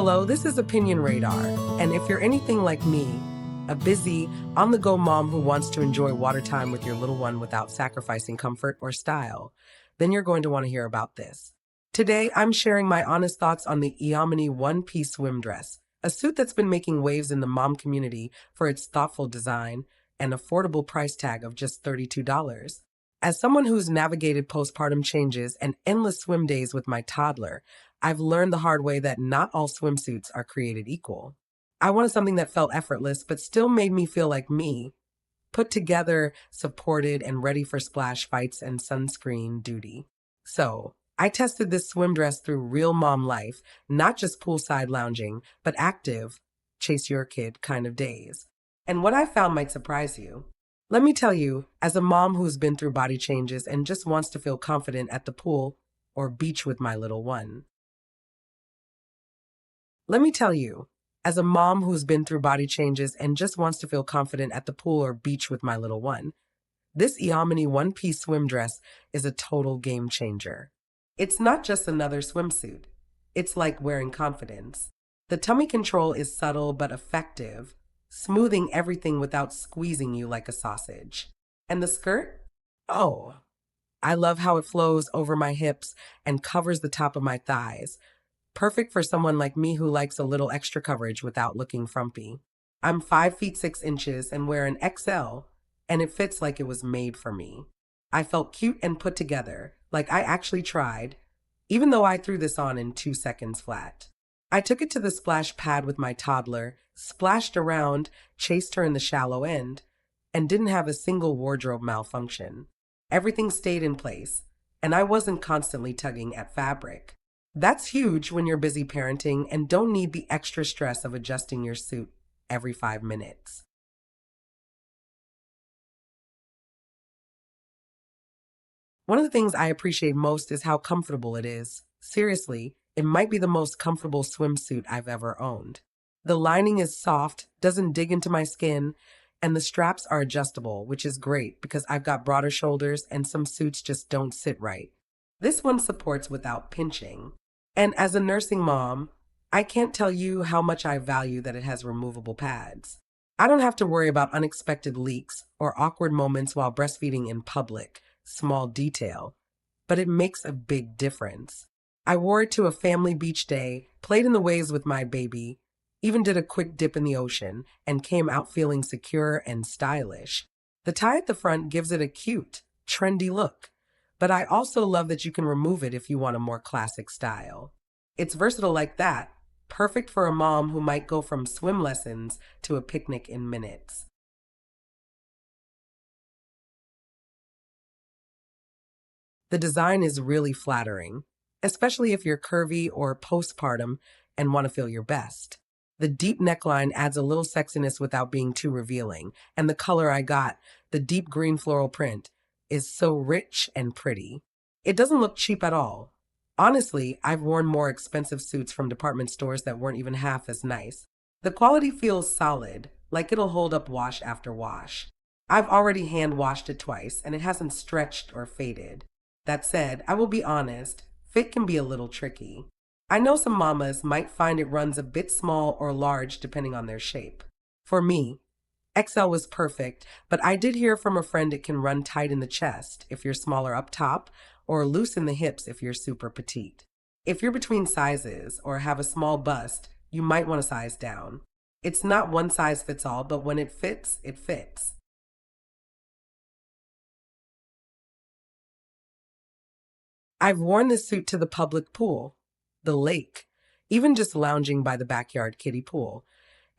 Hello, this is Opinion Radar, and if you're anything like me, a busy, on-the-go mom who wants to enjoy water time with your little one without sacrificing comfort or style, then you're going to want to hear about this. Today, I'm sharing my honest thoughts on the Eomenie One Piece Swimdress, a suit that's been making waves in the mom community for its thoughtful design and affordable price tag of just $32. As someone who's navigated postpartum changes and endless swim days with my toddler, I've learned the hard way that not all swimsuits are created equal. I wanted something that felt effortless but still made me feel like me, put together, supported, and ready for splash fights and sunscreen duty. So, I tested this swim dress through real mom life, not just poolside lounging, but active, chase your kid kind of days. And what I found might surprise you. Let me tell you, as a mom who's been through body changes and just wants to feel confident at the pool or beach with my little one. Let me tell you, as a mom who's been through body changes and just wants to feel confident at the pool or beach with my little one, this Eomenie One Piece Swim Dress is a total game changer. It's not just another swimsuit. It's like wearing confidence. The tummy control is subtle but effective, smoothing everything without squeezing you like a sausage. And the skirt? Oh, I love how it flows over my hips and covers the top of my thighs. Perfect for someone like me who likes a little extra coverage without looking frumpy. I'm 5 feet 6 inches and wear an XL, and it fits like it was made for me. I felt cute and put together, like I actually tried, even though I threw this on in 2 seconds flat. I took it to the splash pad with my toddler, splashed around, chased her in the shallow end, and didn't have a single wardrobe malfunction. Everything stayed in place, and I wasn't constantly tugging at fabric. That's huge when you're busy parenting and don't need the extra stress of adjusting your suit every 5 minutes. One of the things I appreciate most is how comfortable it is. Seriously, it might be the most comfortable swimsuit I've ever owned. The lining is soft, doesn't dig into my skin, and the straps are adjustable, which is great because I've got broader shoulders and some suits just don't sit right. This one supports without pinching. And as a nursing mom, I can't tell you how much I value that it has removable pads. I don't have to worry about unexpected leaks or awkward moments while breastfeeding in public. Small detail, but it makes a big difference. I wore it to a family beach day, played in the waves with my baby, even did a quick dip in the ocean, and came out feeling secure and stylish. The tie at the front gives it a cute, trendy look, but I also love that you can remove it if you want a more classic style. It's versatile like that, perfect for a mom who might go from swim lessons to a picnic in minutes. The design is really flattering, especially if you're curvy or postpartum and want to feel your best. The deep neckline adds a little sexiness without being too revealing, and the color I got, the deep green floral print, is so rich and pretty. It doesn't look cheap at all. Honestly, I've worn more expensive suits from department stores that weren't even half as nice. The quality feels solid, like it'll hold up wash after wash. I've already hand washed it twice, and it hasn't stretched or faded. That said, I will be honest, fit can be a little tricky. I know some mamas might find it runs a bit small or large depending on their shape. For me, XL was perfect, but I did hear from a friend it can run tight in the chest if you're smaller up top or loose in the hips if you're super petite. If you're between sizes or have a small bust, you might want to size down. It's not one size fits all, but when it fits, it fits. I've worn this suit to the public pool, the lake, even just lounging by the backyard kiddie pool,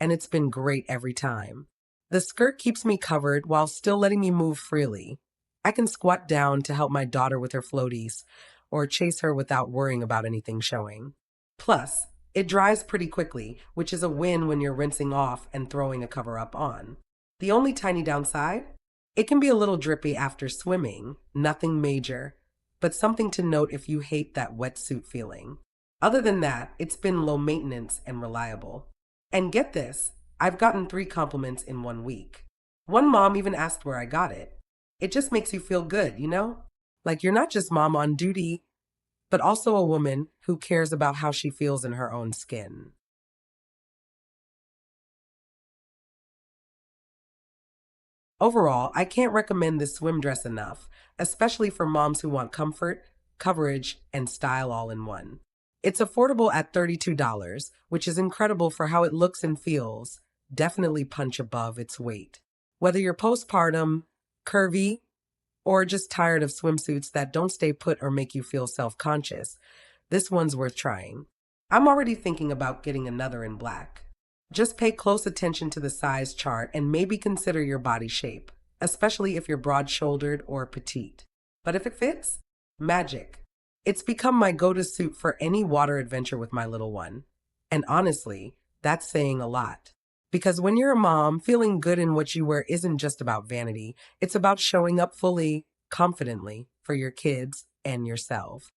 and it's been great every time. The skirt keeps me covered while still letting me move freely. I can squat down to help my daughter with her floaties or chase her without worrying about anything showing. Plus, it dries pretty quickly, which is a win when you're rinsing off and throwing a cover up on. The only tiny downside? It can be a little drippy after swimming, nothing major, but something to note if you hate that wetsuit feeling. Other than that, it's been low maintenance and reliable. And get this, I've gotten 3 compliments in 1 week. One mom even asked where I got it. It just makes you feel good, you know? Like you're not just mom on duty, but also a woman who cares about how she feels in her own skin. Overall, I can't recommend this swim dress enough, especially for moms who want comfort, coverage, and style all in one. It's affordable at $32, which is incredible for how it looks and feels. Definitely punch above its weight. Whether you're postpartum, curvy, or just tired of swimsuits that don't stay put or make you feel self-conscious, this one's worth trying. I'm already thinking about getting another in black. Just pay close attention to the size chart and maybe consider your body shape, especially if you're broad-shouldered or petite. But if it fits, magic. It's become my go-to suit for any water adventure with my little one. And honestly, that's saying a lot. Because when you're a mom, feeling good in what you wear isn't just about vanity, it's about showing up fully, confidently for your kids and yourself.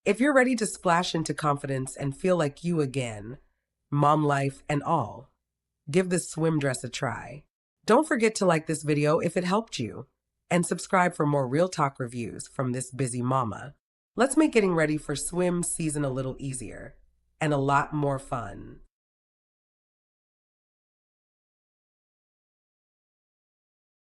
If you're ready to splash into confidence and feel like you again, mom life and all, give this swim dress a try. Don't forget to like this video if it helped you, and subscribe for more real talk reviews from this busy mama. Let's make getting ready for swim season a little easier and a lot more fun.